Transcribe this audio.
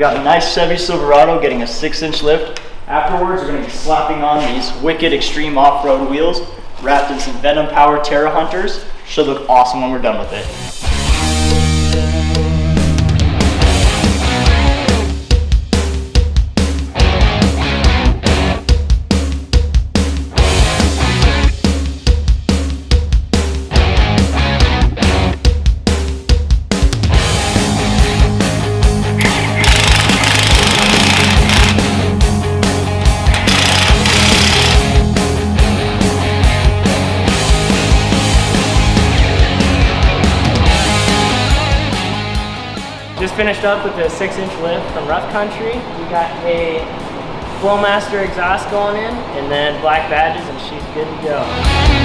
got a nice Chevy Silverado getting a 6-inch lift. Afterwards, we're going to be slapping on these wicked extreme off-road wheels, wrapped in some Venom Power Terra Hunters. Should look awesome when we're done with it. Just finished up with the 6-inch lift from Rough Country. We got a FlowMaster exhaust going in, and then black badges, and she's good to go.